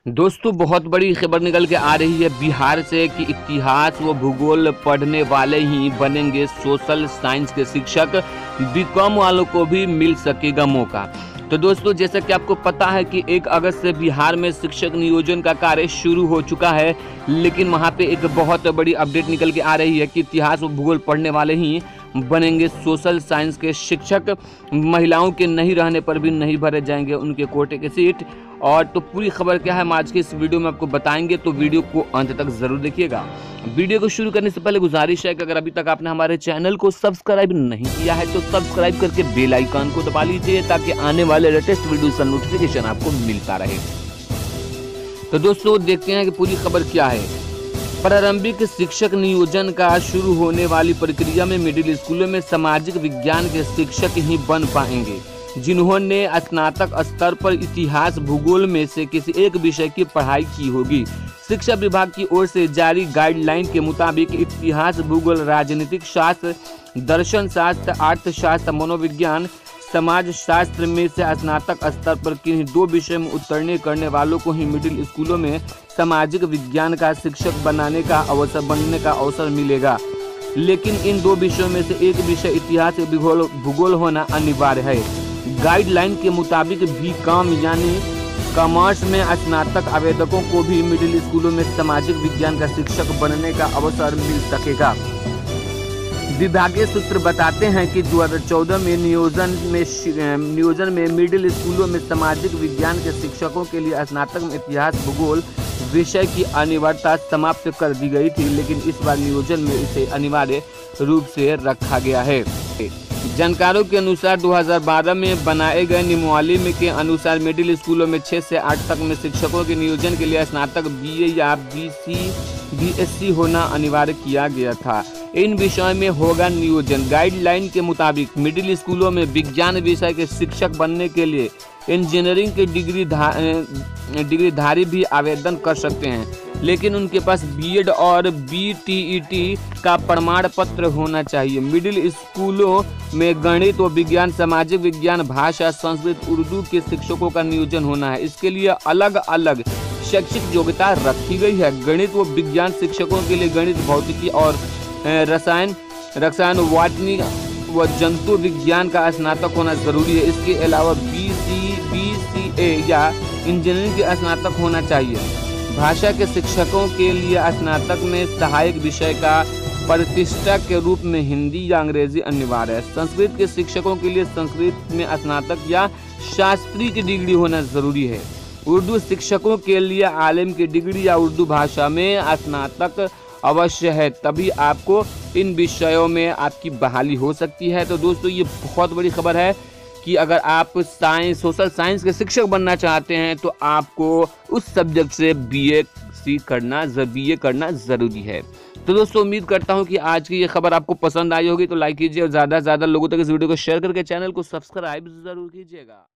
दोस्तों बहुत बड़ी खबर निकल के आ रही है बिहार से कि इतिहास व भूगोल पढ़ने वाले ही बनेंगे सोशल साइंस के शिक्षक। बीकॉम वालों को भी मिल सकेगा मौका। तो दोस्तों जैसा कि आपको पता है कि 1 अगस्त से बिहार में शिक्षक नियोजन का कार्य शुरू हो चुका है, लेकिन वहां पे एक बहुत बड़ी अपडेट निकल के आ रही है कि इतिहास व भूगोल पढ़ने वाले ही बनेंगे सोशल साइंस के शिक्षक। महिलाओं के नहीं रहने पर भी नहीं भरे जाएंगे उनके कोटे के सीट। और तो पूरी खबर क्या है हम आज के इस वीडियो में आपको बताएंगे, तो वीडियो को अंत तक जरूर देखिएगा। वीडियो को शुरू करने से पहले गुजारिश है कि अगर अभी तक आपने हमारे चैनल को सब्सक्राइब नहीं किया है तो सब्सक्राइब करके बेल आइकन को दबा लीजिए ताकि आने वाले लेटेस्ट वीडियो का नोटिफिकेशन आपको मिलता रहे। तो दोस्तों देखते हैं कि पूरी खबर क्या है। प्रारंभिक शिक्षक नियोजन का शुरू होने वाली प्रक्रिया में मिडिल स्कूलों में सामाजिक विज्ञान के शिक्षक ही बन पाएंगे जिन्होंने स्नातक स्तर पर इतिहास भूगोल में से किसी एक विषय की पढ़ाई की होगी। शिक्षा विभाग की ओर से जारी गाइडलाइन के मुताबिक इतिहास भूगोल राजनीतिक शास्त्र दर्शन शास्त्र अर्थशास्त्र मनोविज्ञान समाज शास्त्र में से स्नातक स्तर पर किन्हीं 2 विषय में उत्तीर्ण करने वालों को ही मिडिल स्कूलों में सामाजिक विज्ञान का शिक्षक बनने का अवसर मिलेगा। लेकिन इन 2 विषयों में से एक विषय इतिहास भूगोल होना अनिवार्य है। गाइडलाइन के मुताबिक बीकॉम यानी कॉमर्स में स्नातक आवेदकों को भी मिडिल स्कूलों में सामाजिक विज्ञान का शिक्षक बनने का अवसर मिल सकेगा। विभागीय सूत्र बताते हैं कि 2014 में नियोजन में मिडिल स्कूलों में सामाजिक विज्ञान के शिक्षकों के लिए स्नातक में इतिहास भूगोल विषय की अनिवार्यता समाप्त कर दी गई थी, लेकिन इस बार नियोजन में इसे अनिवार्य रूप से रखा गया है। जानकारों के अनुसार 2012 में बनाए गए नियमावली में के अनुसार मिडिल स्कूलों में 6 से 8 तक में शिक्षकों के नियोजन के लिए स्नातक BA या BSc होना अनिवार्य किया गया था। इन विषयों में होगा नियोजन। गाइडलाइन के मुताबिक मिडिल स्कूलों में विज्ञान विषय के शिक्षक बनने के लिए इंजीनियरिंग के डिग्रीधारी भी आवेदन कर सकते हैं, लेकिन उनके पास BEd और BTET का प्रमाण पत्र होना चाहिए। मिडिल स्कूलों में गणित व विज्ञान सामाजिक विज्ञान भाषा संस्कृत उर्दू के शिक्षकों का नियोजन होना है। इसके लिए अलग अलग शैक्षिक योग्यता रखी गई है। गणित व विज्ञान शिक्षकों के लिए गणित भौतिकी और रसायन बॉटनी व जंतु विज्ञान का स्नातक होना जरूरी है। इसके अलावा BCA या इंजीनियरिंग के स्नातक होना चाहिए। भाषा के शिक्षकों के लिए स्नातक में सहायक विषय का प्रतिष्ठा के रूप में हिंदी या अंग्रेजी अनिवार्य है। संस्कृत के शिक्षकों के लिए संस्कृत में स्नातक या शास्त्री की डिग्री होना जरूरी है। उर्दू शिक्षकों के लिए आलिम की डिग्री या उर्दू भाषा में स्नातक अवश्य है, तभी आपको इन विषयों में आपकी बहाली हो सकती है। तो दोस्तों ये बहुत बड़ी खबर है कि अगर आप सोशल साइंस के शिक्षक बनना चाहते हैं तो आपको उस सब्जेक्ट से BA करना जरूरी है। तो दोस्तों उम्मीद करता हूं कि आज की ये खबर आपको पसंद आई होगी, तो लाइक कीजिए और ज़्यादा से ज़्यादा लोगों तक इस वीडियो को शेयर करके चैनल को सब्सक्राइब जरूर कीजिएगा।